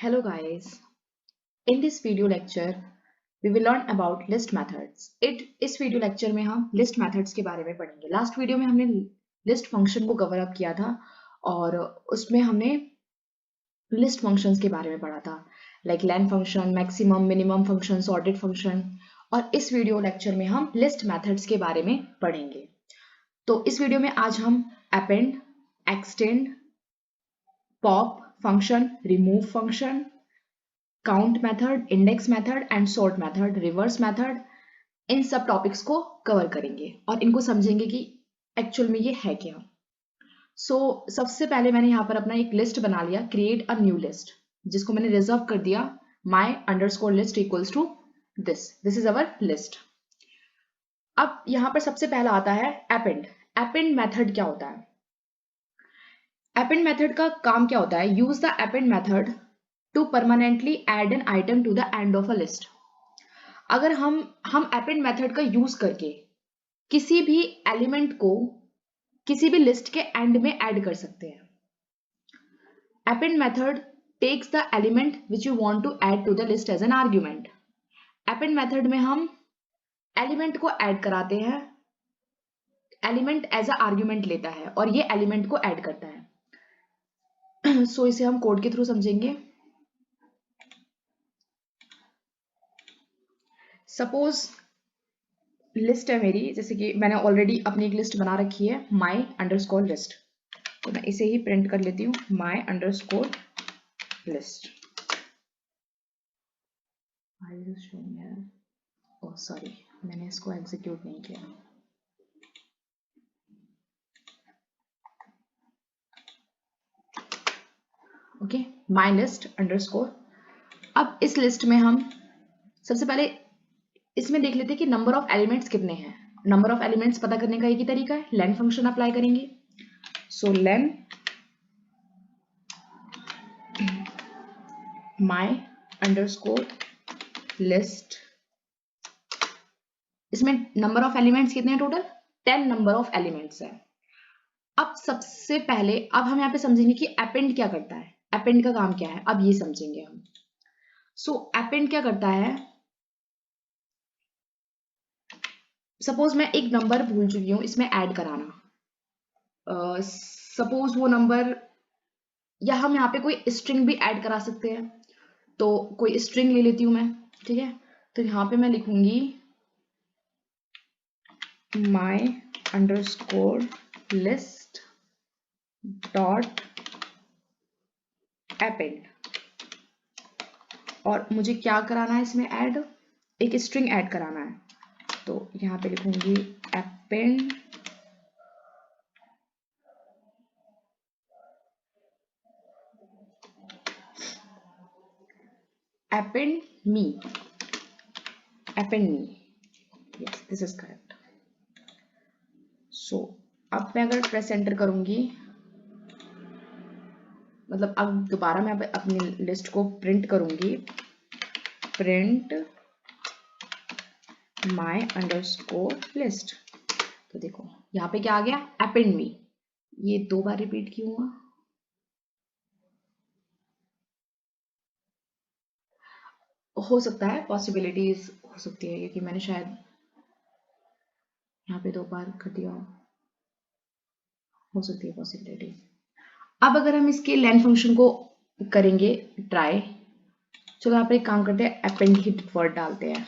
Hello guys, in this video lecture we will learn about list methods. इस video lecture में हम list methods के बारे में पढ़ेंगे। लास्ट वीडियो में हमने लिस्ट फंक्शन को कवर अप किया था और उसमें हमने लिस्ट फंक्शंस के बारे में पढ़ा था, like len function, maximum, minimum function, sorted function. और इस वीडियो लेक्चर में हम लिस्ट मेथड्स के बारे में पढ़ेंगे। तो इस वीडियो में आज हम append, extend, pop function, remove function, count method, index method and sort method, reverse method, इन सब टॉपिक्स को कवर करेंगे और इनको समझेंगे कि एक्चुअल में ये है क्या। सबसे पहले मैंने यहाँ पर अपना एक लिस्ट बना लिया, क्रिएट अ न्यू लिस्ट, जिसको मैंने रिजर्व कर दिया my underscore list equals to this is our list. अब यहाँ पर सबसे पहला आता है अपेंड। अपेंड मेथड क्या होता है? अपेंड मेथड का काम क्या होता है? Use the append method to permanently add an item to the end of a list. अगर हम अपेंड मेथड का यूज करके किसी भी एलिमेंट को किसी भी लिस्ट के एंड में ऐड कर सकते हैं। Append method takes the element which you want to add to the list as an argument. Append method में हम एलिमेंट को ऐड कराते हैं, एलिमेंट एज अ आर्ग्यूमेंट लेता है और ये एलिमेंट को ऐड करता है। इसे हम कोड के थ्रू समझेंगे। सपोज लिस्ट है मेरी, जैसे कि मैंने ऑलरेडी अपनी एक लिस्ट बना रखी है, माई अंडरस्कोर लिस्ट। तो मैं इसे ही प्रिंट कर लेती हूँ, माई अंडरस्कोर लिस्ट। ओह सॉरी, मैंने इसको एग्जीक्यूट नहीं किया। Okay, my list underscore. अब इस लिस्ट में हम सबसे पहले इसमें देख लेते हैं कि नंबर ऑफ एलिमेंट्स कितने हैं। नंबर ऑफ एलिमेंट्स पता करने का एक ही तरीका है, लेन फंक्शन अप्लाई करेंगे। सो लेन माई अंडरस्कोर लिस्ट। इसमें नंबर ऑफ एलिमेंट्स कितने हैं टोटल? 10 नंबर ऑफ एलिमेंट्स है। अब सबसे पहले अब हम यहाँ पे समझेंगे कि अपेंड क्या करता है, अपेंड का काम क्या है, अब ये समझेंगे हम। अपेंड क्या करता है? सपोज मैं एक नंबर भूल चुकी हूँ इसमें ऐड कराना। सपोज वो नंबर, या हम यहाँ पे कोई स्ट्रिंग भी ऐड करा सकते हैं। तो कोई स्ट्रिंग ले लेती हूँ मैं, ठीक है। तो यहाँ पे मैं लिखूंगी my underscore list dot append, और मुझे क्या कराना है इसमें ऐड? एक स्ट्रिंग ऐड कराना है। तो यहाँ पे लिखूंगी append append me, append me, yes this is correct. अब मैं अगर प्रेस एंटर करूंगी, मतलब अब दोबारा मैं अपनी लिस्ट को प्रिंट करूंगी, प्रिंट माई अंडरस्कोर लिस्ट। तो देखो यहाँ पे क्या आ गया? अपेंड मी। ये 2 बार रिपीट क्यों हुआ? हो सकता है, पॉसिबिलिटीज हो सकती है क्योंकि मैंने शायद यहाँ पे 2 बार कर दिया, हो सकती है पॉसिबिलिटी। अब अगर हम इसके लेन फंक्शन को करेंगे ट्राई, चलो यहाँ पे एक काम करते हैं, अपेंड ही वर्ड डालते हैं।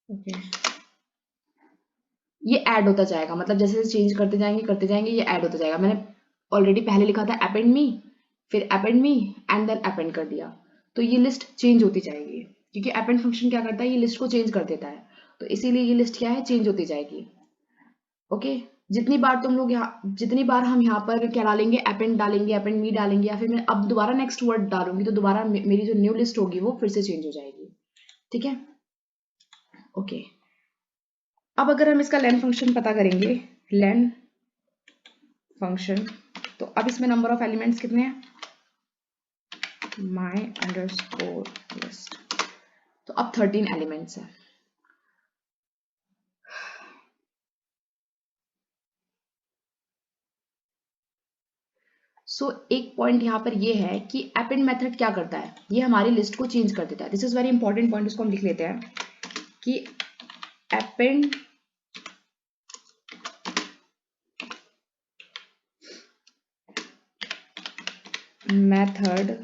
ओके, ये ऐड होता जाएगा, मतलब जैसे चेंज करते जाएंगे ये ऐड होता जाएगा। मैंने ऑलरेडी पहले लिखा था अपेंड मी, फिर append me and then append कर दिया, तो ये लिस्ट चेंज होती जाएगी क्योंकि अपेंड फंक्शन क्या करता है? ये लिस्ट को चेंज कर देता है, तो इसीलिए ये लिस्ट क्या है? चेंज होती जाएगी। ओके, जितनी बार हम यहाँ पर क्या डालेंगे? अपेंड डालेंगे, अपेंड मी डालेंगे, या फिर मैं अब दोबारा नेक्स्ट वर्ड डालूंगी तो दोबारा मेरी जो न्यू लिस्ट होगी वो फिर से चेंज हो जाएगी, ठीक है। ओके, अब अगर हम इसका लेन फंक्शन पता करेंगे, लेन फंक्शन, तो अब इसमें नंबर ऑफ एलिमेंट्स कितने हैं? माई अंडरस्कोर लिस्ट, तो अब 13 एलिमेंट्स है। एक पॉइंट यहाँ पर ये है कि अपेंड मेथड क्या करता है, ये हमारी लिस्ट को चेंज कर देता है। This is very important point, इसको हम लिख लेते हैं कि append method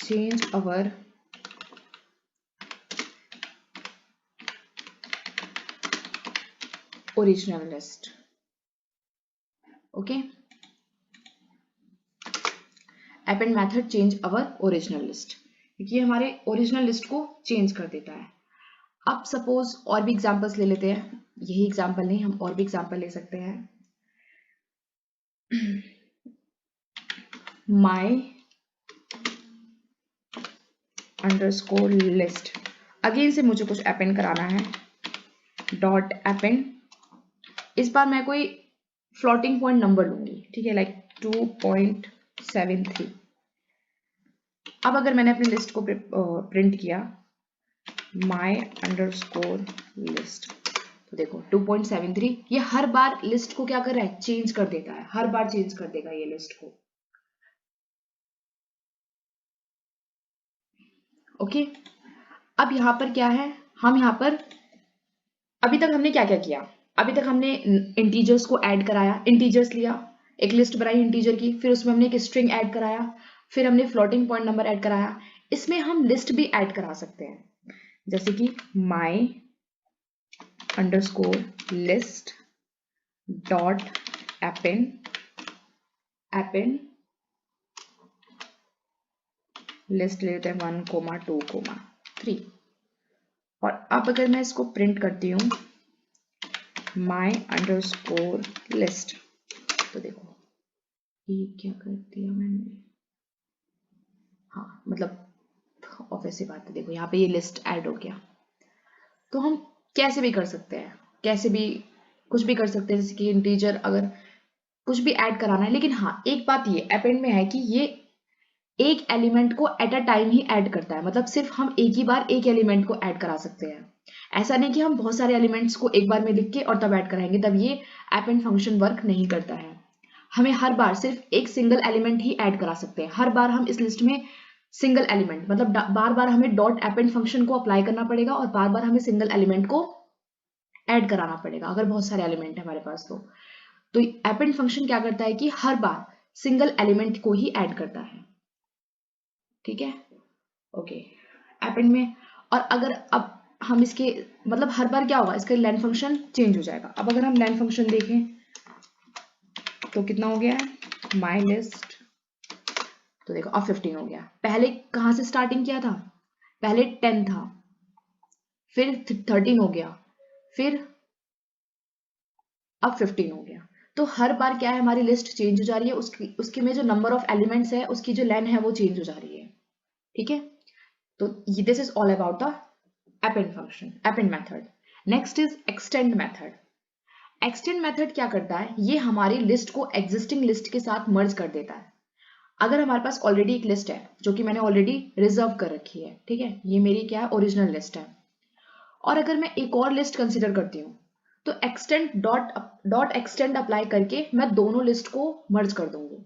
change our original list. Okay, append method change our original list, क्योंकि ये हमारे ओरिजिनल लिस्ट को चेंज कर देता है। अब सपोज और भी एग्जांपल्स ले लेते हैं, यही एग्जांपल नहीं, हम और भी एग्जांपल ले सकते हैं। my अंडरस्कोर लिस्ट, अगेन से मुझे कुछ अपेंड कराना है, डॉट अपेंड। इस बार मैं कोई फ्लोटिंग पॉइंट नंबर लूंगी, ठीक है, लाइक 2.73। अब अगर मैंने अपनी लिस्ट को प्रिंट किया my अंडरस्कोर लिस्ट, तो देखो 2.73, ये हर बार लिस्ट को क्या कर रहा है, चेंज कर देता है, हर बार चेंज कर देगा ये लिस्ट को। ओके, अब यहाँ पर क्या है, हम यहाँ पर अभी तक हमने क्या क्या किया, अभी तक हमने इंटीजर्स को ऐड कराया, इंटीजर्स लिया, एक लिस्ट बनाई इंटीजर की, फिर उसमें हमने एक स्ट्रिंग ऐड कराया, फिर हमने फ्लोटिंग पॉइंट नंबर ऐड कराया। इसमें हम लिस्ट भी ऐड करा सकते हैं, जैसे कि my underscore list dot append list ले लेते हैं 1,2,3। और अब अगर मैं इसको प्रिंट करती हूँ my अंडरस्कोर लिस्ट, तो देखो ये क्या कर दिया मैंने, हाँ मतलब ऑब्वियस सी बात है, देखो यहाँ पे ये लिस्ट ऐड हो गया। तो हम कैसे भी कर सकते हैं, कैसे भी कुछ भी कर सकते हैं, जैसे कि इंटीजर अगर कुछ भी ऐड कराना है। लेकिन हाँ एक बात ये अपेंड में है कि ये एक एलिमेंट को at a time he add करता है, मतलब सिर्फ हम एक ही बार एक एलिमेंट को ऐड करा सकते हैं। ऐसा नहीं कि हम बहुत सारे एलिमेंट्स को एक बार में लिख के और तब ऐड कराएंगे, तब ये अपेंड फंक्शन वर्क नहीं करता है। हमें हर बार सिर्फ एक सिंगल एलिमेंट ही ऐड करा सकते हैं। हर बार हम इस लिस्ट में सिंगल एलिमेंट, मतलब बार बार हमें डॉट अपेंड फंक्शन को अप्लाई करना पड़ेगा और बार बार हमें सिंगल एलिमेंट को ऐड कराना पड़ेगा अगर बहुत सारे एलिमेंट है हमारे पास। तो अपेंड फंक्शन क्या करता है कि हर बार सिंगल एलिमेंट को ही ऐड करता है, ठीक है। ओके, अपेंड में, और अगर अब हम इसके मतलब हर बार क्या होगा, इसका लेन फंक्शन चेंज हो जाएगा। अब अगर हम लेन फंक्शन देखें तो कितना हो गया है, माई लिस्ट, तो देखो अब 15 हो गया। पहले कहां से स्टार्टिंग किया था, पहले 10 था, फिर 13 हो गया, फिर अब 15 हो गया। तो हर बार क्या है, हमारी लिस्ट चेंज हो जा रही है, उसकी में जो नंबर ऑफ एलिमेंट्स है उसकी जो लेन है वो चेंज हो जा रही है, ठीक है। तो this is all about the append function, append method. Next is extend method. Extend method क्या करता है, ये हमारी लिस्ट को एग्जिस्टिंग लिस्ट के साथ मर्ज कर देता है। अगर हमारे पास ऑलरेडी एक लिस्ट है जो कि मैंने ऑलरेडी रिजर्व कर रखी है, ठीक है, ये मेरी क्या है, ओरिजिनल लिस्ट है, और अगर मैं एक और लिस्ट कंसिडर करती हूँ तो एक्सटेंड डॉट एक्सटेंड अप्लाई करके मैं दोनों लिस्ट को मर्ज कर दूंगी।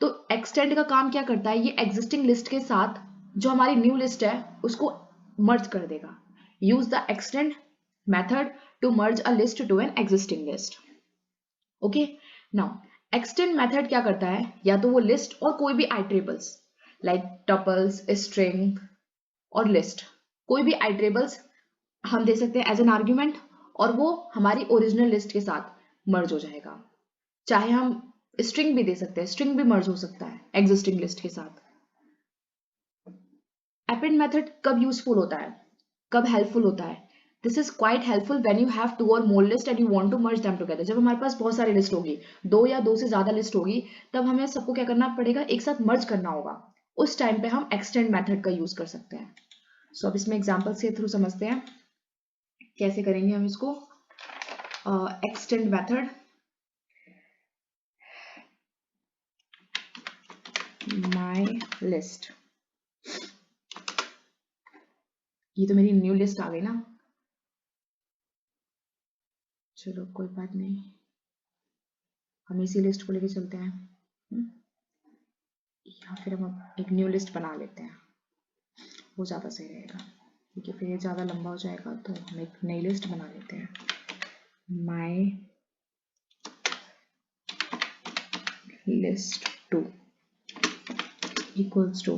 तो एक्सटेंड का काम क्या करता है, ये एग्जिस्टिंग लिस्ट के साथ जो हमारी न्यू लिस्ट है उसको मर्ज कर देगा। Use the extend method to merge a list to an existing list. Okay, now extend method क्या करता है, या तो वो लिस्ट और कोई भी आइट्रेबल्स लाइक टपल्स, स्ट्रिंग और लिस्ट, कोई भी आइट्रेबल्स हम दे सकते हैं एज एन आर्ग्यूमेंट, और वो हमारी ओरिजिनल लिस्ट के साथ मर्ज हो जाएगा। चाहे हम स्ट्रिंग भी दे सकते हैं, स्ट्रिंग भी मर्ज हो सकता है एग्जिस्टिंग लिस्ट के साथ। अपेंड मेथड कब यूजफुल होता है, कब हेल्पफुल होता है, this is quite helpful when you have 2 और more list and you want to merge them together. जब हमारे पास बहुत सारी लिस्ट होगी, 2 या 2 से ज्यादा लिस्ट होगी, तब हमें सबको क्या करना पड़ेगा, एक साथ मर्ज करना होगा। उस टाइम पे हम एक्सटेंड मेथड का यूज कर सकते हैं। सो अब इसमें एग्जांपल के थ्रू समझते हैं कैसे करेंगे हम इसको। एक्सटेंड मेथड, माय लिस्ट, ये तो मेरी न्यू लिस्ट आ गई ना, चलो कोई बात नहीं। हम इसी लिस्ट को लेके चलते हैं, या फिर हम एक न्यू लिस्ट बना लेते हैं, वो ज़्यादा सही रहेगा क्योंकि फिर ये ज़्यादा लंबा हो जाएगा। तो हम एक नई लिस्ट बना लेते हैं, my list 2 equals to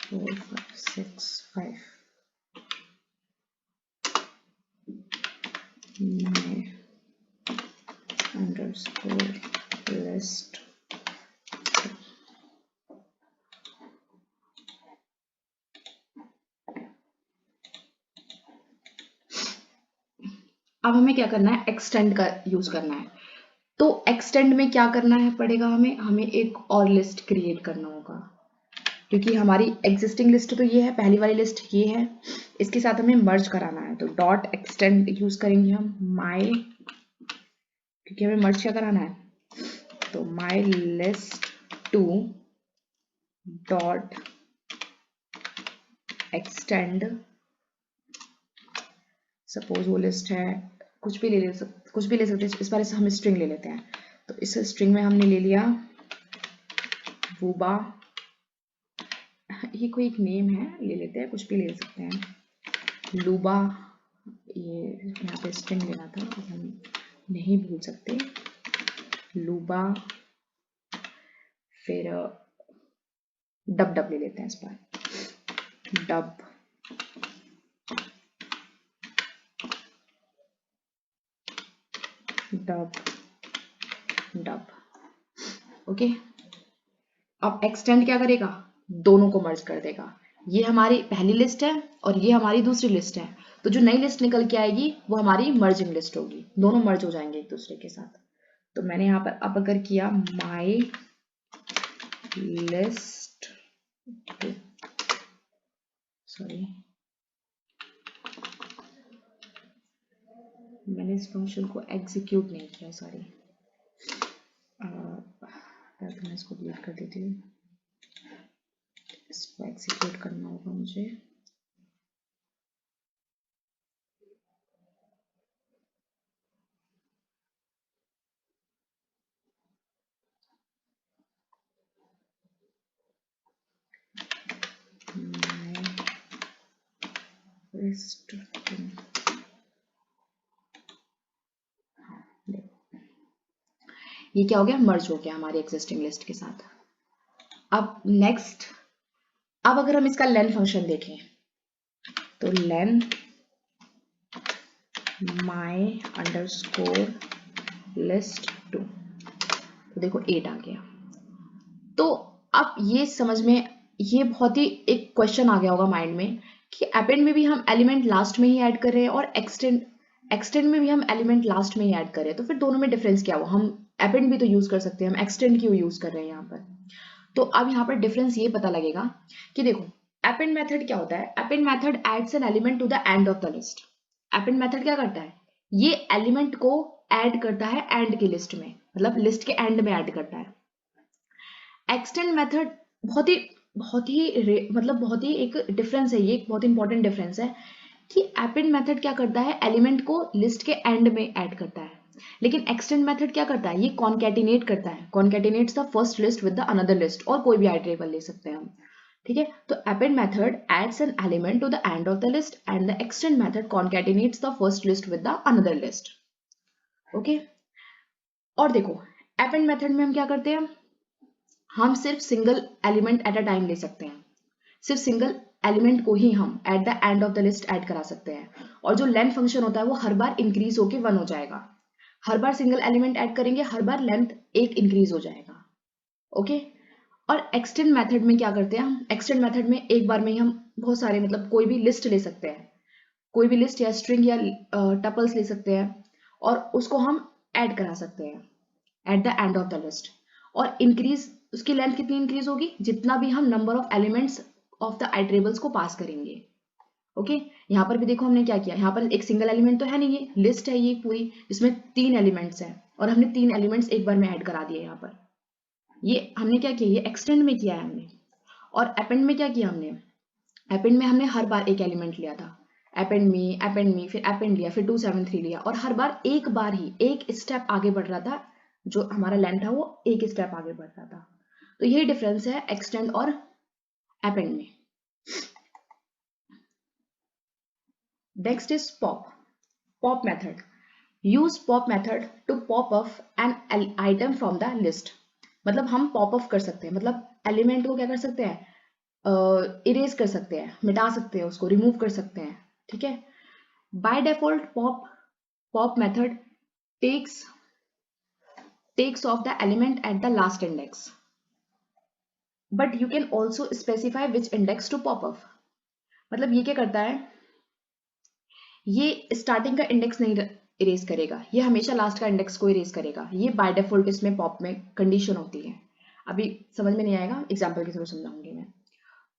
4 5 6 5 my underscore list। अब हमें क्या करना है, एक्सटेंड का यूज करना है। तो एक्सटेंड में क्या करना है पड़ेगा, हमें एक और लिस्ट क्रिएट करना होगा, क्योंकि हमारी एग्जिस्टिंग लिस्ट तो ये है, पहली वाली लिस्ट ये है, इसके साथ हमें मर्ज कराना है। तो डॉट एक्सटेंड यूज करेंगे हम माई, क्योंकि हमें मर्ज क्या कराना है, तो my list 2 dot extend. Suppose वो लिस्ट है, कुछ भी ले सकते हैं, इस बार से हम स्ट्रिंग ले लेते हैं। तो इस स्ट्रिंग में हमने ले लिया वूबा, ये कोई एक नेम है, ले लेते हैं, कुछ भी ले सकते हैं, लूबा, ये यहाँ पे स्ट्रिंग लेना था, हम नहीं भूल सकते, लूबा। फिर डब डब ले लेते हैं इस बार, डब डब डब। ओके, अब एक्सटेंड क्या करेगा, दोनों को मर्ज कर देगा। ये हमारी पहली लिस्ट है और ये हमारी दूसरी लिस्ट है, तो जो नई लिस्ट निकल के आएगी वो हमारी मर्जिंग लिस्ट होगी, दोनों मर्ज हो जाएंगे एक दूसरे के साथ। तो मैंने यहाँ पर अब अगर किया माई लिस्ट, सॉरी मैंने इस फंक्शन को एग्जीक्यूट नहीं किया, सॉरी, तो मैं इसको डिलीट कर देती हूँ, इसको एग्जीक्यूट करना होगा मुझे। लिस्ट ये क्या हो गया, मर्ज हो गया हमारी एग्जिस्टिंग लिस्ट के साथ। अब नेक्स्ट, अब अगर हम इसका लेन फंक्शन देखें, तो लेन माई अंडरस्कोर लिस्ट 2, तो देखो 8 आ गया। तो अब ये समझ में, ये बहुत ही एक क्वेश्चन आ गया होगा माइंड में कि अपेंड में भी हम एलिमेंट लास्ट में ही ऐड कर रहे हैं और एक्सटेंड में भी हम एलिमेंट लास्ट में ही ऐड कर रहे हैं, तो फिर दोनों में डिफरेंस क्या हुआ, हम अपेंड भी तो यूज कर सकते हैं, हम एक्सटेंड क्यों यूज कर रहे हैं यहाँ पर। तो अब यहाँ पर डिफरेंस ये पता लगेगा कि देखो अपेंड मेथड क्या होता है, append method adds an element to the end of the list. Append method क्या करता है, ये एलिमेंट को ऐड करता है एंड की लिस्ट में, मतलब लिस्ट के एंड में ऐड करता है। एक्सटेंड मेथड बहुत ही एक डिफरेंस है, ये एक बहुत इंपॉर्टेंट डिफरेंस है कि अपेंड मेथड क्या करता है, एलिमेंट को लिस्ट के एंड में ऐड करता है, लेकिन एक्सटेंड मेथड क्या करता है, ये कॉन्कैटिनेट करता है, concatenates the first list with the another list, और कोई भी आइटरेबल ले सकते हैं हम, ठीक है। तो append method adds an element to the end of the list and the extend method concatenates the first list with the another list. Okay, और देखो अपेंड मेथड में हम क्या करते हैं, हम सिर्फ single element at a time ले सकते हैं, सिर्फ सिंगल एलिमेंट को ही हम at the end of the list add करा सकते हैं, और जो लेंथ फंक्शन होता है वो हर बार इंक्रीज होके 1 हो जाएगा, हर बार सिंगल एलिमेंट ऐड करेंगे हर बार लेंथ 1 इंक्रीज हो जाएगा। ओके, और एक्सटेंड मेथड में क्या करते हैं हम, एक्सटेंड मेथड में एक बार में ही हम बहुत सारे, मतलब कोई भी लिस्ट ले सकते हैं, कोई भी लिस्ट या स्ट्रिंग या टपल्स ले सकते हैं और उसको हम ऐड करा सकते हैं at the end of the list, और इंक्रीज उसकी लेंथ कितनी इंक्रीज होगी, जितना भी हम number of elements of the iterables को पास करेंगे। ओके, यहाँ पर भी देखो हमने क्या किया, यहाँ पर एक सिंगल एलिमेंट तो है नहीं, ये लिस्ट है ये पूरी, इसमें 3 एलिमेंट्स हैं और हमने 3 एलिमेंट्स एक बार में ऐड करा दिए यहाँ पर। ये हमने क्या किया, ये एक्सटेंड में किया है हमने। और अपेंड में क्या किया हमने, अपेंड में हमने हर बार एक एलिमेंट लिया था, अपेंड मी, फिर अपेंड लिया, फिर 273 लिया, और हर बार एक बार ही एक स्टेप आगे बढ़ रहा था, जो हमारा लेंथ था वो एक स्टेप आगे बढ़ रहा था। तो यही डिफरेंस है एक्सटेंड और अपेंड में। Next is pop method. Use pop method to pop off an item from the list. मतलब हम पॉप ऑफ कर सकते हैं, मतलब एलिमेंट को क्या कर सकते हैं, इरेज कर सकते हैं, मिटा सकते हैं, उसको रिमूव कर सकते हैं, ठीक है। Bye default pop method takes off the element at the last index, but you can also specify which index to pop off। मतलब ये क्या करता है, ये स्टार्टिंग का इंडेक्स नहीं इरेज करेगा, ये हमेशा लास्ट का इंडेक्स को इरेज करेगा। ये बाय डिफॉल्ट इसमें पॉप में कंडीशन होती है। अभी समझ में नहीं आएगा, एग्जांपल के थ्रू समझाऊंगी मैं।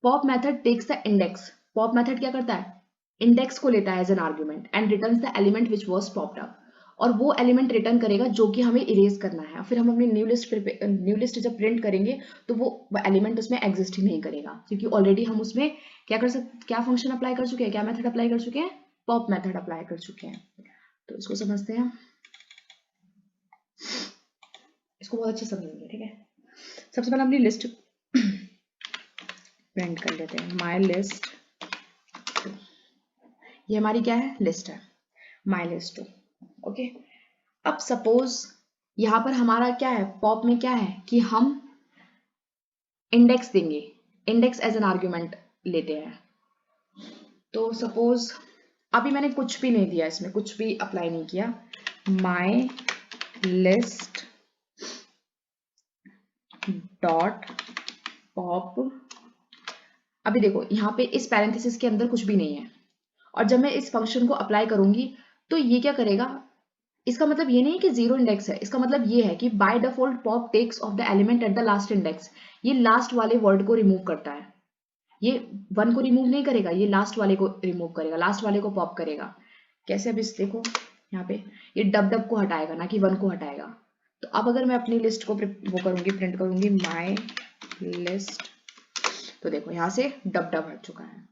Pop method takes the index. Pop method क्या करता है, इंडेक्स को लेता है as an argument and returns the element which was popped up, और वो एलिमेंट रिटर्न करेगा जो कि हमें इरेज करना है। फिर हम अपनी न्यू लिस्ट जब प्रिंट करेंगे तो वो एलिमेंट उसमें एग्जिस्ट ही नहीं करेगा, क्योंकि ऑलरेडी हम उसमें क्या फंक्शन अप्लाई कर चुके हैं, क्या मेथड अप्लाई कर चुके हैं, पॉप मेथड अप्लाई कर चुके हैं। तो इसको समझते हैं, इसको बहुत अच्छे समझेंगे, ठीक है। सबसे पहले अपनी लिस्ट प्रिंट कर लेते हैं, माई लिस्ट। ये हमारी क्या है, लिस्ट है, माई लिस्ट 2। ओके, अब सपोज यहां पर हमारा क्या है, पॉप में क्या है कि हम इंडेक्स देंगे, इंडेक्स एज एन आर्ग्यूमेंट लेते हैं। तो सपोज अभी मैंने कुछ भी नहीं दिया, इसमें कुछ भी अप्लाई नहीं किया, माई लिस्ट डॉट पॉप। अभी देखो यहाँ पे इस पैरेंथेसिस के अंदर कुछ भी नहीं है, और जब मैं इस फंक्शन को अप्लाई करूंगी तो ये क्या करेगा, इसका मतलब ये नहीं है कि जीरो इंडेक्स है, इसका मतलब ये है कि by default pop takes off the element at the last index. ये लास्ट वाले वर्ड को रिमूव करता है, ये वन को रिमूव नहीं करेगा, ये लास्ट वाले को रिमूव करेगा, लास्ट वाले को पॉप करेगा। कैसे, अब इस देखो यहाँ पे ये डब डब को हटाएगा, ना कि वन को हटाएगा। तो अब अगर मैं अपनी लिस्ट को वो करूंगी, प्रिंट करूंगी माई लिस्ट, तो देखो यहाँ से डब डब हट चुका है।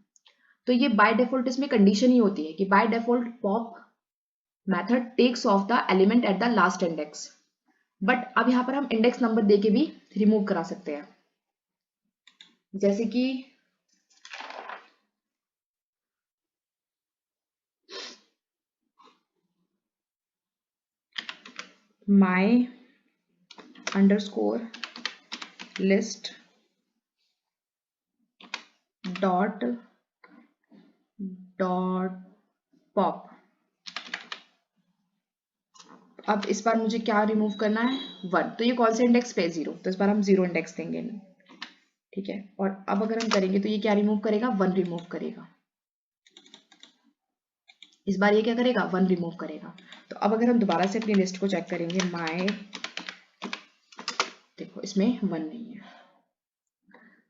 तो ये बाय डिफॉल्ट इसमें कंडीशन ही होती है कि by default pop method takes off the element at the last index, but अब यहां पर हम इंडेक्स नंबर देके भी रिमूव करा सकते हैं, जैसे कि माई अंडरस्कोर लिस्ट डॉट पॉप। अब इस बार मुझे क्या रिमूव करना है, वन। तो ये कौन से इंडेक्स पे, जीरो, तो इस बार हम जीरो इंडेक्स देंगे, ठीक है। और अब अगर हम करेंगे तो ये क्या रिमूव करेगा, वन रिमूव करेगा। इस बार ये क्या करेगा, वन रिमूव करेगा। तो अब अगर हम दोबारा से अपनी लिस्ट को चेक करेंगे, माई, देखो इसमें वन नहीं है।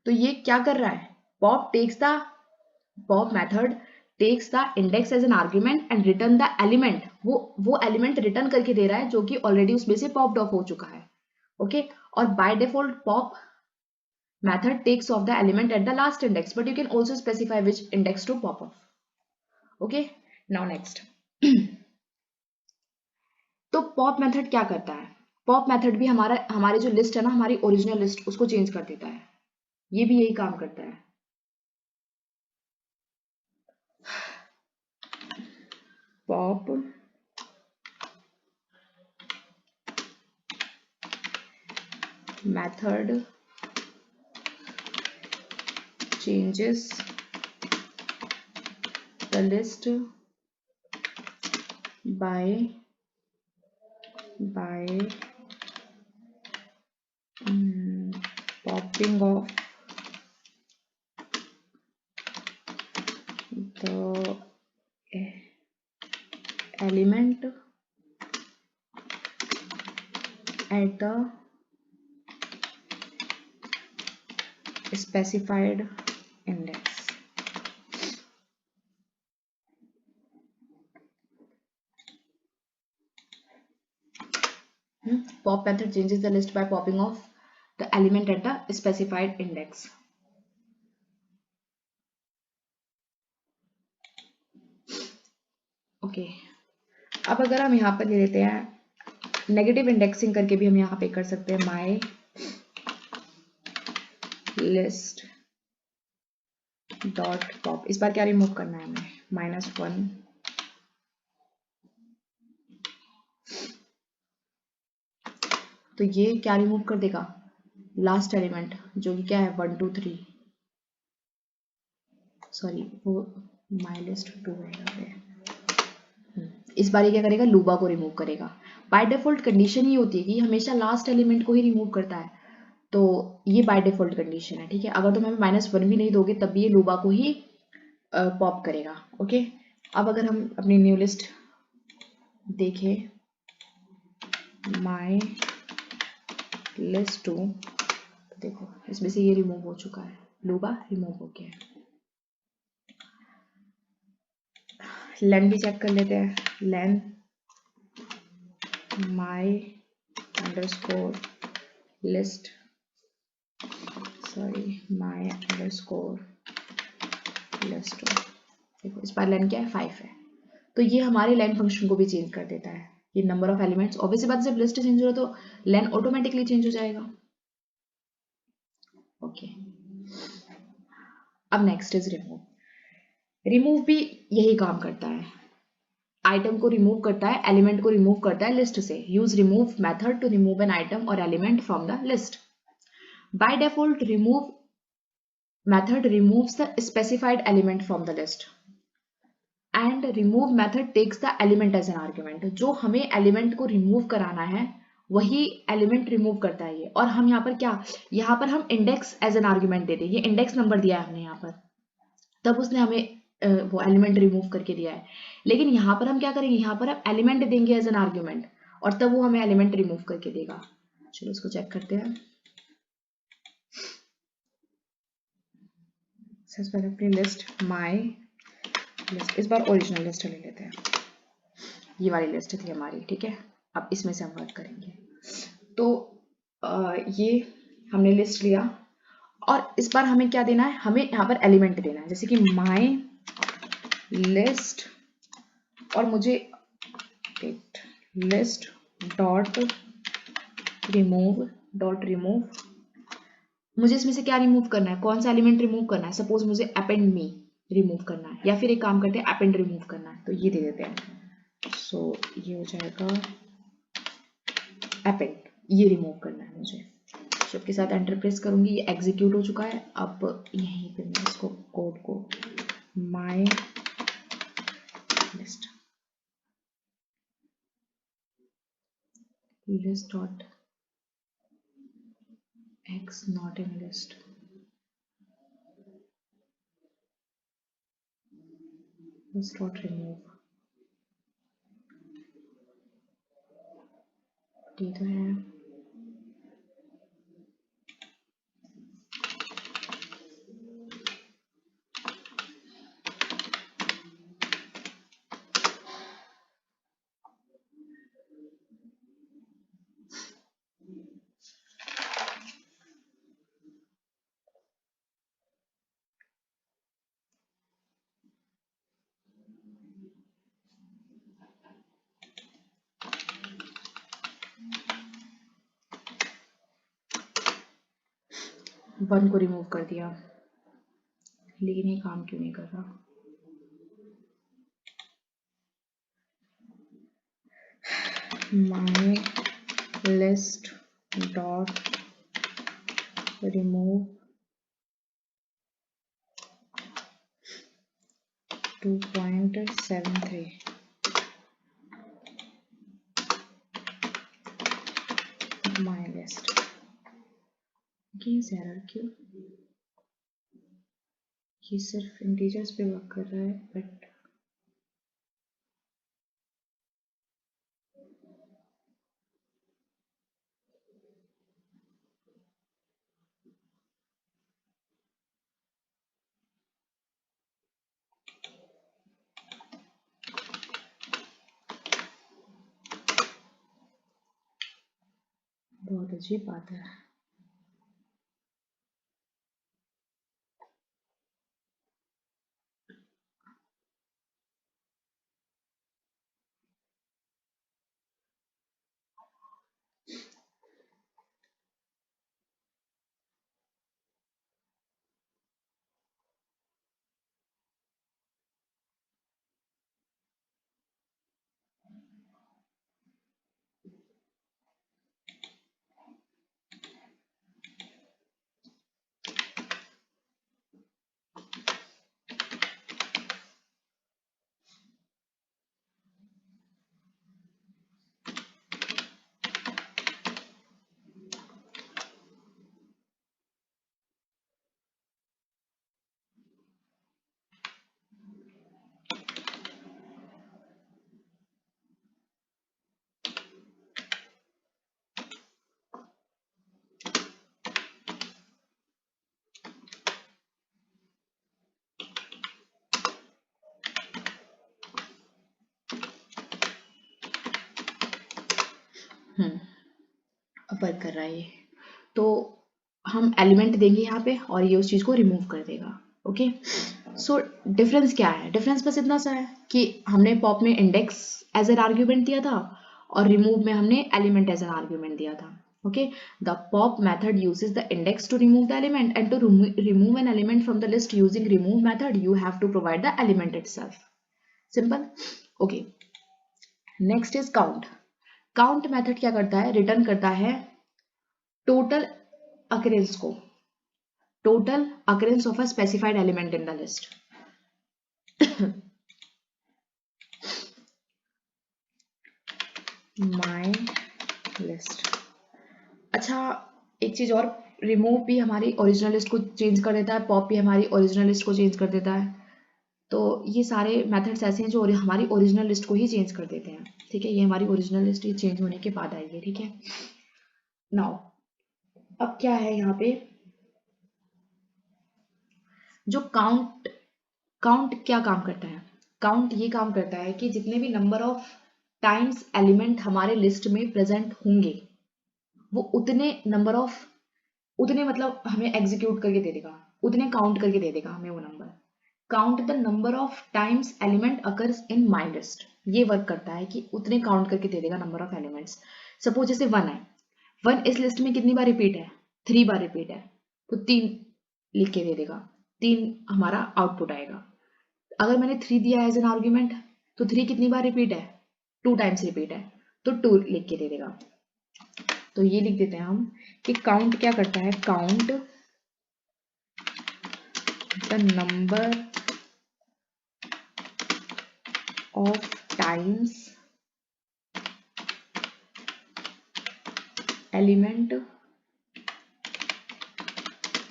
तो ये क्या कर रहा है, pop method takes the index as an argument and return the element. वो एलिमेंट रिटर्न करके दे रहा है जो कि ऑलरेडी उसमें से पॉप्ड ऑफ हो चुका है। ओके, और by default pop method takes off the element at the last index, but you can also specify which index to pop off. Okay, now next. तो पॉप मेथड क्या करता है, पॉप मेथड भी हमारी जो लिस्ट है ना, हमारी ओरिजिनल लिस्ट, उसको चेंज कर देता है। ये भी यही काम करता है। Pop method changes the list by popping off the element at the specified index। Pop method changes the list by popping off the element at the specified index। Okay, अब अगर हम यहाँ पर ले लेते हैं नेगेटिव इंडेक्सिंग करके भी हम यहाँ पे कर सकते हैं माई लिस्ट डॉट पॉप। इस बार क्या रिमूव करना है हमें, -1, तो ये क्या रिमूव कर देगा, लास्ट एलिमेंट जो कि क्या है 1 2 3, सॉरी वो माई लिस्ट 2 है यहाँ पे। इस बार ये क्या करेगा, लूबा को रिमूव करेगा। बाय डिफॉल्ट कंडीशन ये होती है कि हमेशा लास्ट एलिमेंट को ही रिमूव करता है, तो ये बाय डिफॉल्ट कंडीशन है, ठीक है। अगर तुम हमें -1 भी नहीं दोगे तब भी ये लूबा को ही पॉप करेगा। ओके, अब अगर हम अपनी न्यू लिस्ट देखें माई लिस्ट 2, तो देखो इसमें से ये रिमूव हो चुका है, लूबा रिमूव हो गया है। लेन भी चेक कर लेते हैं, len my underscore list, sorry my underscore list. देखो इस बार लेन क्या है 5 है, तो ये हमारे लेन फंक्शन को भी चेंज कर देता है। ये नंबर ऑफ एलिमेंट्स, ऑब्वियस बात जब लिस्ट चेंज हो तो लेन ऑटोमेटिकली चेंज हो जाएगा। ओके, अब नेक्स्ट इज रिमूव। रिमूव भी यही काम करता है, आइटम को रिमूव करता है, एलिमेंट को रिमूव करता है लिस्ट से। Use remove method to remove an item और element from the list. By default remove method removes the specified element from the list and remove method takes the element as an argument। जो हमें element को remove कराना है वही element remove करता है ये। और हम यहाँ पर क्या, यहाँ पर हम इंडेक्स एज एन आर्ग्यूमेंट देते हैं, ये इंडेक्स नंबर दिया है हमने यहाँ पर, तब उसने हमें वो एलिमेंट रिमूव करके दिया है। लेकिन यहाँ पर हम क्या करेंगे, यहाँ पर हम एलिमेंट देंगे एज एन आर्ग्यूमेंट और तब वो हमें एलिमेंट रिमूव करके देगा। चलो इसको चेक करते हैं। सबसे पहले अपनी लिस्ट माई लिस्ट, इस बार ओरिजिनल लिस्ट ले लेते हैं, ये वाली लिस्ट थी हमारी, ठीक है। अब इसमें से हम वर्क करेंगे। तो ये हमने लिस्ट लिया और इस बार हमें क्या देना है, हमें यहाँ पर एलिमेंट देना है, जैसे कि माई लिस्ट और मुझे लिस्ट डॉट रिमूव। मुझे इसमें से क्या रिमूव करना है, कौन सा एलिमेंट रिमूव करना है। सपोज मुझे अपेंड मी रिमूव करना है, या फिर एक काम करते हैं अपेंड रिमूव करना है, तो ये दे देते हैं। सो ये हो जाएगा अपेंड, ये रिमूव करना है मुझे। जब के साथ एंटर प्रेस करूंगी ये एग्जीक्यूट हो चुका है। अब यहीं पे मैं इसको कोड को my list dot x not in list, list dot remove, ये तो है। वन को रिमूव कर दिया, लेकिन ये काम क्यों नहीं कर रहा। My list dot remove 2.73, my list. Error क्यों, ये सिर्फ इंटीजर्स पे वर्क कर रहा है, बट बहुत अजीब बात है। अब वर्क कर रहा है ये। तो हम एलिमेंट देंगे यहाँ पे और ये उस चीज़ को रिमूव कर देगा। ओके, सो डिफरेंस क्या है? डिफरेंस बस इतना सा है कि हमने पॉप में इंडेक्स एज एन आर्ग्यूमेंट दिया था और रिमूव में हमने एलिमेंट एज एन आर्ग्यूमेंट दिया था। Okay, the pop method uses the index to remove the element, and to remove an element from the list using remove method, you have to provide the element itself. Simple. Okay. Next is count. Count method क्या करता है? Return करता है total occurrence को, total occurrence of a specified element in the list. My list. अच्छा, एक चीज और, रिमूव भी हमारी ओरिजिनल लिस्ट को चेंज कर देता है, पॉप भी हमारी ओरिजिनल लिस्ट को चेंज कर देता है। तो ये सारे मेथड्स ऐसे हैं जो हमारी ओरिजिनल लिस्ट को ही चेंज कर देते हैं। ठीक है, ये हमारी ओरिजिनल लिस्ट ये चेंज होने के बाद आई है। ठीक है, नाउ अब क्या है यहाँ पे, जो काउंट क्या काम करता है? काउंट ये काम करता है कि जितने भी नंबर ऑफ टाइम्स एलिमेंट हमारे लिस्ट में प्रेजेंट होंगे वो उतने मतलब हमें एग्जीक्यूट करके दे देगा, उतने काउंट करके दे देगा हमें वो number. Count the number of times element occurs in my list, ये वर्क करता है कि उतने काउंट करके दे देगा नंबर ऑफ एलिमेंट्स। सपोज जैसे 1 है, 1 इस लिस्ट में कितनी बार रिपीट है? 3 बार रिपीट है, तो 3 लिख के दे देगा, 3 हमारा आउटपुट आएगा। अगर मैंने 3 दिया एज एन आर्ग्यूमेंट तो 3 कितनी बार रिपीट है? 2 टाइम्स रिपीट है, तो 2 लिख के दे देगा। तो ये लिख देते हैं हम कि काउंट क्या करता है? Count the number of times element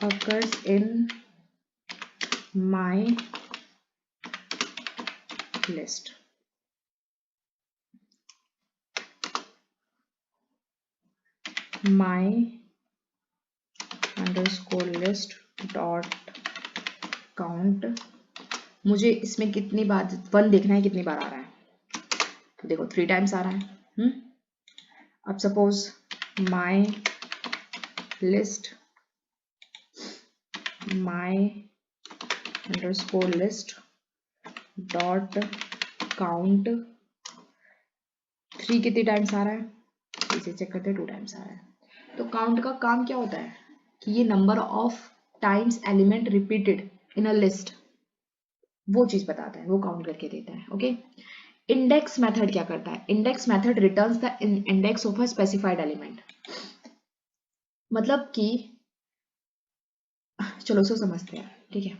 occurs in my list. My underscore list dot count, मुझे इसमें कितनी बार 1 देखना है, कितनी बार आ रहा है, तो देखो 3 टाइम्स आ रहा है। अब suppose my list, my underscore list dot count 3 कितनी टाइम्स आ रहा है, इसे चेक करते हैं, 2 टाइम्स आ रहा है। तो काउंट का काम क्या होता है कि ये number of times element repeated in a list, वो चीज बताता है, वो काउंट करके देता है। ओके, इंडेक्स मेथड क्या करता है? Index method returns the index of a specified element. मतलब कि चलो उसको समझते हैं, ठीक है,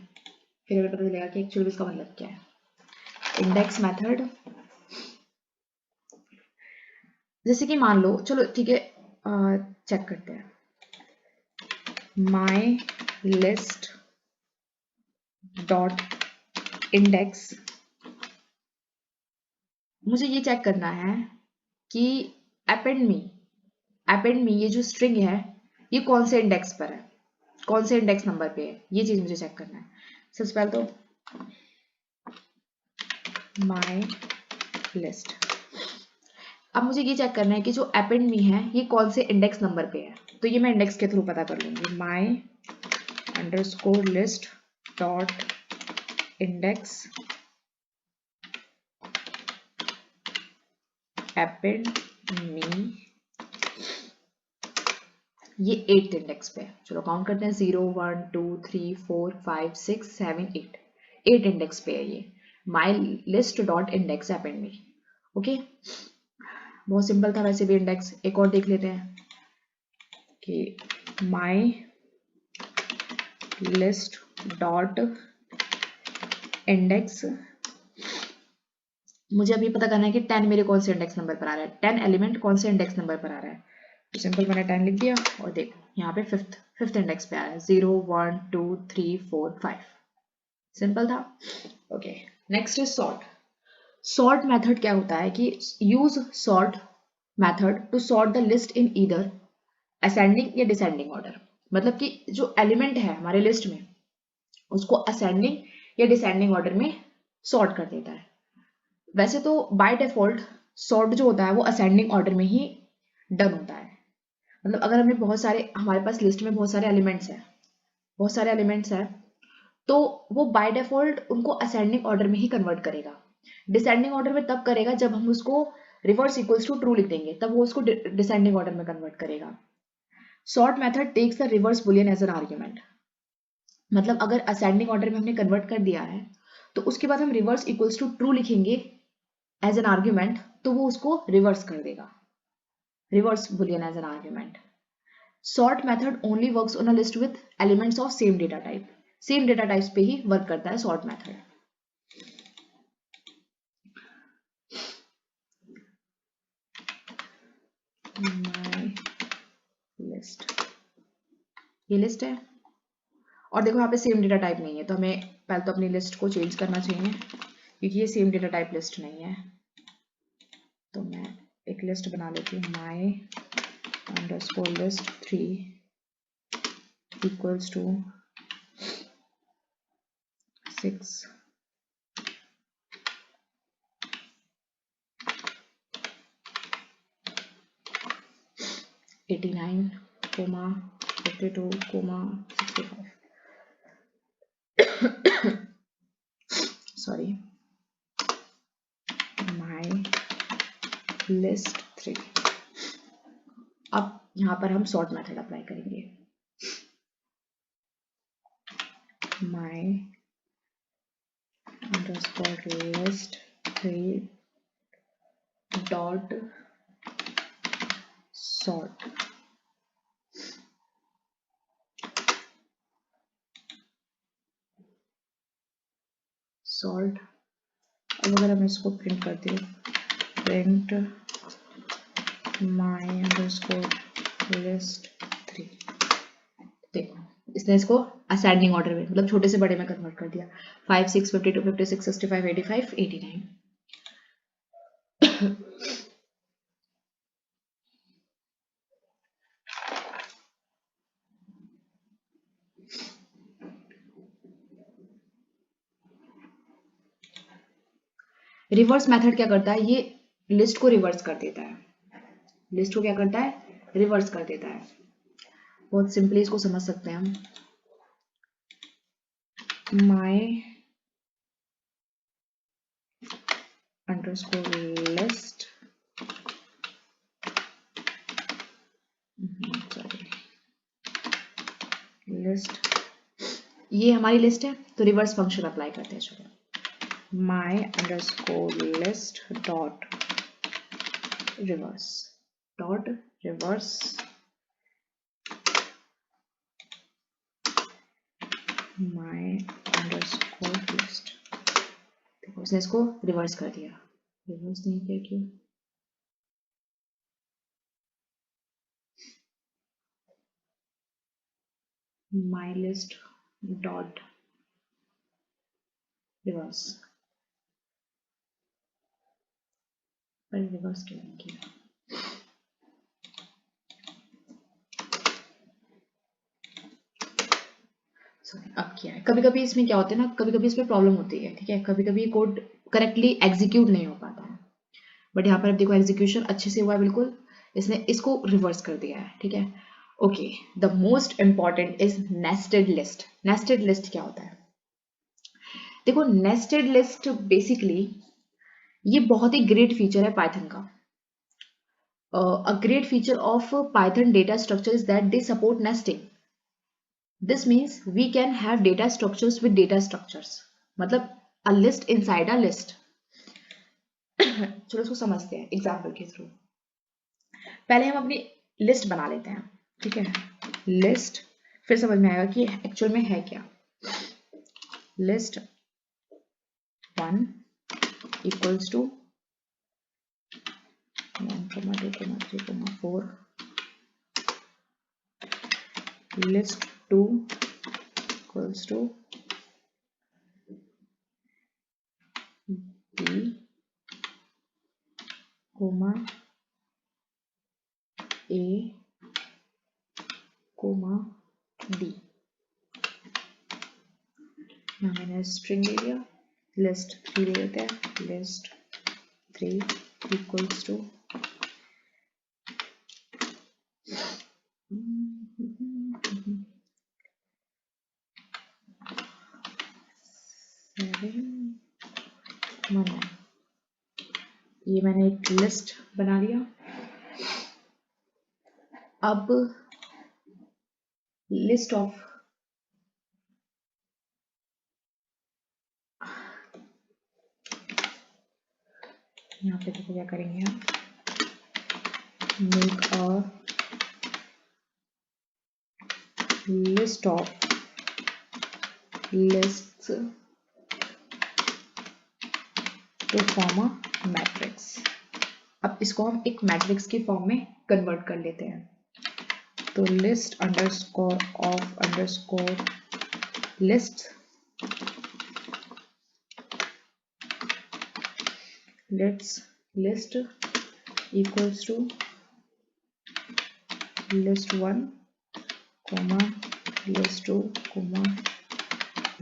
फिर हमें पता चलेगा कि एक्चुअली इसका मतलब क्या है। इंडेक्स मेथड, जैसे कि मान लो, चलो ठीक है, चेक करते हैं, माई लिस्ट डॉट इंडेक्स, मुझे ये चेक करना है कि अपेंड मी ये जो स्ट्रिंग है ये कौन से इंडेक्स पर है, कौन से इंडेक्स नंबर पे है, ये चीज मुझे चेक करना है। सबसे पहले तो माई लिस्ट, अब मुझे ये चेक करना है कि जो अपेंड मी है ये कौन से इंडेक्स नंबर पे है, तो ये मैं इंडेक्स के थ्रू पता कर लूंगी। My underscore list dot index append मी, ये 8th इंडेक्स पे है। चलो काउंट करते हैं, 0 1 2 3 4 5 6 7 8, 8 इंडेक्स पे है ये my list dot index append me. Okay, बहुत सिंपल था वैसे भी इंडेक्स। एक और देख लेते हैं कि माई लिस्ट डॉट इंडेक्स, मुझे अभी पता करना है कि 10 मेरे कौन से इंडेक्स नंबर पर आ रहा है, 10 एलिमेंट कौन से इंडेक्स नंबर पर आ रहा है। तो सिंपल मैंने 10 लिख दिया और देखो यहाँ पे फिफ्थ इंडेक्स पे आ रहा है, 0 1 2 3 4 5, सिंपल था। Okay, next is sort. Sort method क्या होता है कि use sort method to sort the list in either ascending या डिसेंडिंग ऑर्डर। मतलब कि जो एलिमेंट है हमारे लिस्ट में उसको असेंडिंग या डिसेंडिंग ऑर्डर में सॉर्ट कर देता है। वैसे तो बाय डिफॉल्ट सॉर्ट जो होता है वो असेंडिंग ऑर्डर में ही डन होता है। मतलब अगर हमने बहुत सारे, हमारे पास लिस्ट में बहुत सारे एलिमेंट्स हैं, बहुत सारे एलिमेंट्स हैं, तो वो बाय डिफॉल्ट उनको असेंडिंग ऑर्डर में ही कन्वर्ट करेगा। डिसेंडिंग ऑर्डर में तब करेगा जब हम उसको रिवर्स इक्वल्स टू ट्रू लिख देंगे, तब वो उसको डिसेंडिंग ऑर्डर में कन्वर्ट करेगा। Sort method takes the reverse boolean as an argument. मतलब अगर असेंडिंग ऑर्डर में हमने कन्वर्ट कर दिया है, तो उसके बाद हम रिवर्स इक्वल्स टू ट्रू लिखेंगे एज एन आर्ग्यूमेंट, तो वो उसको रिवर्स कर देगा, reverse boolean as an argument. Sort method only works on a list with elements of same data type. Same data types पे ही वर्क करता है सॉर्ट मेथड। माय लिस्ट, ये लिस्ट है और देखो यहाँ पे सेम डेटा टाइप नहीं है, तो हमें पहले तो अपनी लिस्ट को चेंज करना चाहिए क्योंकि ये सेम डेटा टाइप लिस्ट नहीं है। तो मैं एक लिस्ट बना लेती हूँ, my underscore list 3 equals to 6 89, 52, 65 sorry, my list 3। अब यहाँ पर हम सॉर्ट मेथड अप्लाई करेंगे। My underscore list 3 dot sort. Sort, अब अगर हम इसको प्रिंट करते हैं, प्रिंट माय अंडरस्कोर लिस्ट 3, देखो इसने इसको असेंडिंग ऑर्डर में, मतलब छोटे से बड़े में कन्वर्ट कर दिया। 5, 6, 52, 56, 65, 85, 89। रिवर्स मेथड क्या करता है, ये लिस्ट को रिवर्स कर देता है। लिस्ट को क्या करता है, रिवर्स कर देता है। बहुत सिंपली इसको समझ सकते हैं हम। My underscore list, sorry list, ये हमारी लिस्ट है, तो रिवर्स फंक्शन अप्लाई करते हैं। चलो, my underscore list dot reverse my underscore list। देखो उसने इसको रिवर्स कर दिया, रिवर्स नहीं किया क्यों? my list dot reverse, पर रिवर्स क्यों नहीं किया? अब क्या है, कभी कभी इसमें क्या होता है ना, कभी कभी इसमें प्रॉब्लम होती है, ठीक है, कभी कभी कोड करेक्टली एग्जीक्यूट नहीं हो पाता है, बट यहाँ पर अब देखो एग्जीक्यूशन अच्छे से हुआ है बिल्कुल, इसने इसको रिवर्स कर दिया है, ठीक है। Okay, the most important is nested list. Nested list क्या होता है, देखो नेस्टेड लिस्ट बेसिकली ये बहुत ही ग्रेट फीचर है पाइथन का। A great feature of Python data structure is that they support nesting. This means we can have data structures with data structures, मतलब a list inside a list। चलो इसको समझते हैं example के through. पहले हम अपनी लिस्ट बना लेते हैं, ठीक है, लिस्ट, फिर समझ में आएगा कि एक्चुअल में है क्या। List 1 equals to 1, 2, 3, 4। List 2 equals to b comma a comma d। यहाँ मैंने स्ट्रिंग ले लिया, लिस्ट 3 ले लेते हैं, लिस्ट 3 equals to ये मैंने एक लिस्ट बना लिया। अब लिस्ट ऑफ यहाँ पे देखो क्या करेंगे हम, make a list of lists to form a matrix. अब इसको हम एक मैट्रिक्स की फॉर्म में कन्वर्ट कर लेते हैं। तो list underscore of underscore list, let's list equals to list 1 comma list 2 comma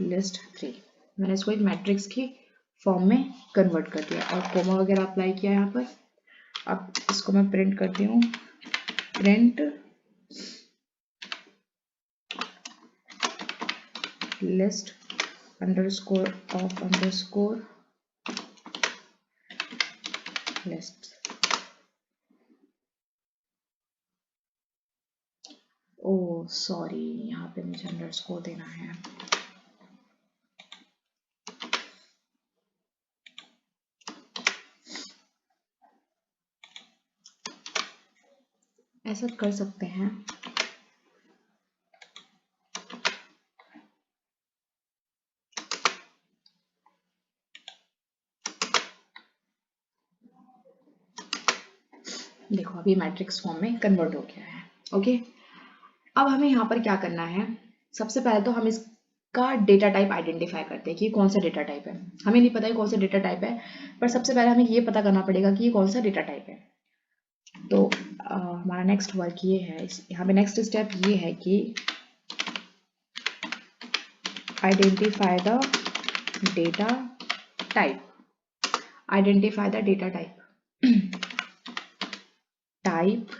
list 3। मैंने इसको एक मैट्रिक्स की फॉर्म में कन्वर्ट कर दिया और कोमा वगैरह अप्लाई किया यहाँ पर। अब इसको मैं प्रिंट करती हूँ, print list underscore of underscore list. Oh sorry, यहाँ पे मुझे अंडरस्कोर देना है। ऐसा कर सकते हैं, देखो अभी मैट्रिक्स फॉर्म में कन्वर्ट हो गया है। ओके, अब हमें यहाँ पर क्या करना है, सबसे पहले तो हम इसका डेटा टाइप आइडेंटिफाई करते हैं कि कौन सा डेटा टाइप है। हमें नहीं पता है कौन सा डेटा टाइप है, पर सबसे पहले हमें ये पता करना पड़ेगा कि ये कौन सा डेटा टाइप है। तो हमारा नेक्स्ट वर्क ये है, यहाँ पे नेक्स्ट स्टेप ये है कि identify the data type, identify the data type type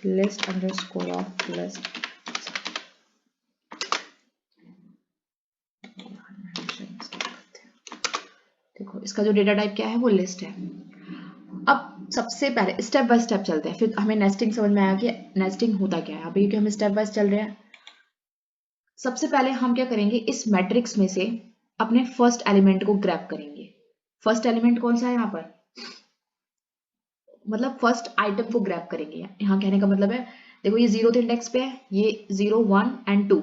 list underscore of list. देखो इसका जो डेटा टाइप क्या है वो लिस्ट है। अब सबसे पहले स्टेप बाय स्टेप चलते हैं, फिर हमें नेस्टिंग समझ में आया कि नेस्टिंग होता क्या है। अभी क्योंकि हम स्टेप बाय चल रहे हैं, सबसे पहले हम क्या करेंगे, इस मैट्रिक्स में से अपने फर्स्ट एलिमेंट को ग्रैब करेंगे। फर्स्ट एलिमेंट कौन सा है यहाँ पर, मतलब फर्स्ट आइटम को ग्रैब करेंगे। यहाँ कहने का मतलब है, देखो ये 0th इंडेक्स पे है, ये 0, 1 एंड 2,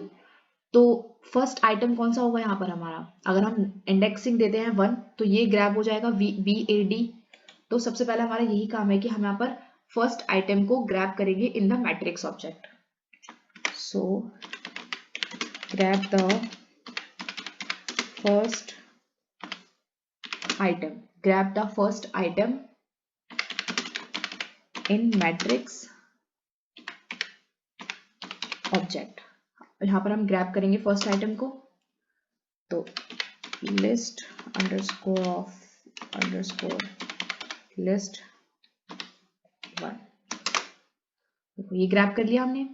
तो फर्स्ट आइटम कौन सा होगा यहाँ पर हमारा। अगर हम इंडेक्सिंग देते हैं 1 तो ये ग्रैब हो जाएगा BAD। तो सबसे पहले हमारा यही काम है कि हम यहाँ पर फर्स्ट आइटम को ग्रैब करेंगे in the matrix object. So grab the first item, grab the first item in matrix object. यहाँ पर हम ग्रैब करेंगे फर्स्ट आइटम को, तो list underscore of underscore list 1। देखो ये ग्रैब कर लिया हमने,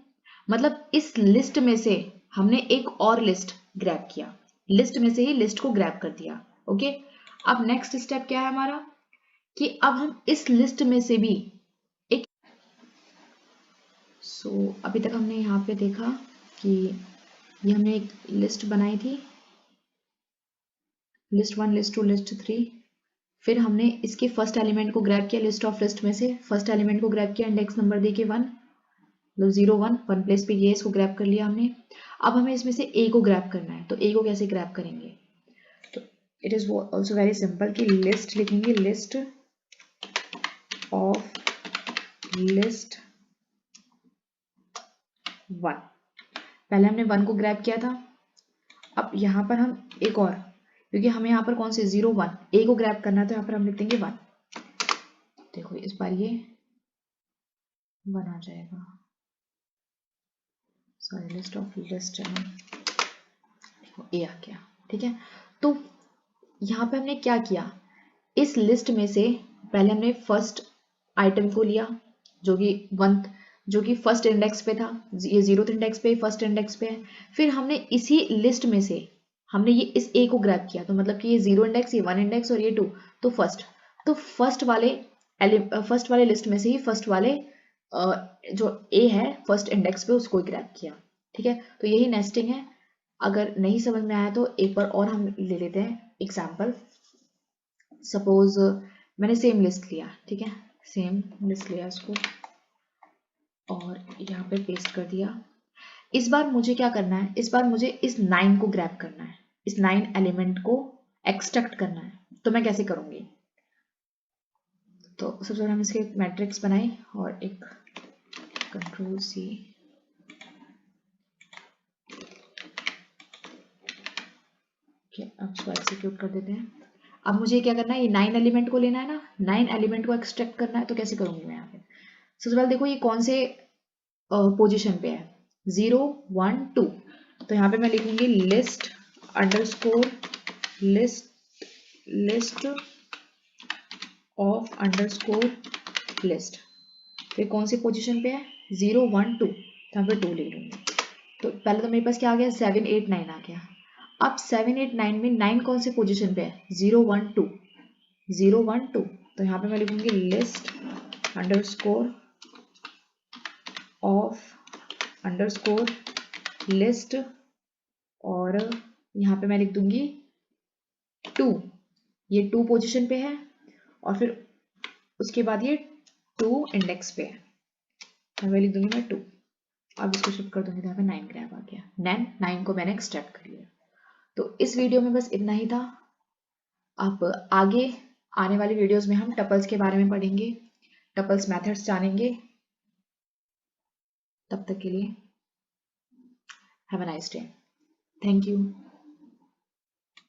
मतलब इस लिस्ट में से हमने एक और लिस्ट ग्रैब किया, लिस्ट में से ही लिस्ट को ग्रैब कर दिया। ओके, अब नेक्स्ट स्टेप क्या है हमारा, कि अब हम इस लिस्ट में से भी एक अभी तक हमने यहाँ पे देखा कि ये हमने एक लिस्ट बनाई थी, लिस्ट 1, लिस्ट 2, लिस्ट 3। फिर हमने इसके फर्स्ट एलिमेंट को ग्रैब किया लिस्ट ऑफ लिस्ट में से, फर्स्ट एलिमेंट को ग्रैब किया, इंडेक्स नंबर देके 1, मतलब 0, 1 प्लेस पे ये इसको ग्रैब कर लिया हमने। अब हमें इसमें से ए को ग्रैब करना है, तो ए को कैसे ग्रैब करेंगे, तो it is also very simple कि लिस्ट लिखेंगे, लिस्ट ऑफ लिस्ट 1। पहले हमने 1 को ग्रैब किया था, अब यहाँ पर हम एक और, क्योंकि हमें यहाँ पर कौन से 0, 1 ए को ग्रैब करना है, तो यहाँ पर हम लिख देंगे 1। देखो इस बार ये 1 आ जाएगा, सॉरी लिस्ट ऑफ लिस्ट है, देखो ए आ गया। ठीक है, तो यहाँ पे हमने क्या किया, इस लिस्ट में से पहले हमने फर्स्ट आइटम को लिया जो कि फर्स्ट इंडेक्स पे था, ये 0th इंडेक्स पे, फर्स्ट इंडेक्स पे है। फिर हमने इसी लिस्ट में से हमने ये इस ए को ग्रैब किया, तो मतलब कि ये 0 इंडेक्स, ये 1 इंडेक्स और ये 2, तो फर्स्ट तो फर्स्ट वाले लिस्ट में से ही फर्स्ट वाले जो ए है फर्स्ट इंडेक्स पे उसको ग्रैब किया। ठीक है, तो यही नेस्टिंग है। अगर नहीं समझ में आया तो एक बार और हम ले लेते हैं एग्जाम्पल। सपोज मैंने सेम लिस्ट लिया, ठीक है, सेम लिस्ट लिया इसको और यहाँ पे पेस्ट कर दिया। इस बार मुझे क्या करना है, इस बार मुझे इस 9 को ग्रैब करना है, इस 9 एलिमेंट को एक्सट्रैक्ट करना है। तो मैं कैसे करूंगी, तो सबसे पहले हम इसके मैट्रिक्स बनाए और एक कंट्रोल सी, अब इसको एग्जीक्यूट कर देते हैं। अब मुझे क्या करना है, ये 9 एलिमेंट को लेना है ना, 9 एलिमेंट को एक्सट्रैक्ट करना है। तो कैसे करूंगी मैं यहाँ पे, सबसे पहले देखो ये कौन से पोजीशन पे है, 0 1 2। तो यहाँ पे मैं लिखूंगी list underscore list of underscore list. तो कौन सी पोजीशन पे है, 0 1 2, तो यहाँ पे 2 लिख लूंगी। तो पहले तो मेरे पास क्या आ गया, 7 8 9 आ गया। अब 7 8 9 में 9 कौन से पोजीशन पे है, 0 1 2 0 1 2। तो यहाँ पे मैं लिखूंगी list underscore of underscore list और यहाँ पे मैं लिख दूंगी 2, ये 2 पोजीशन पे है और फिर उसके बाद ये 2 इंडेक्स पे है, मैं लिख दूंगी मैं 2। अब इसको शिफ्ट कर दूंगी, यहाँ पे 9 ग्रैब आ गया। 9 को मैंने एक्सट्रैक्ट कर लिया। तो इस वीडियो में बस इतना ही था। अब आगे आने वाली वीडियोस में हम टपल्स के बारे में पढ़ेंगे, टपल्स मेथड्स जानेंगे। तब तक के लिए have a nice day, thank you.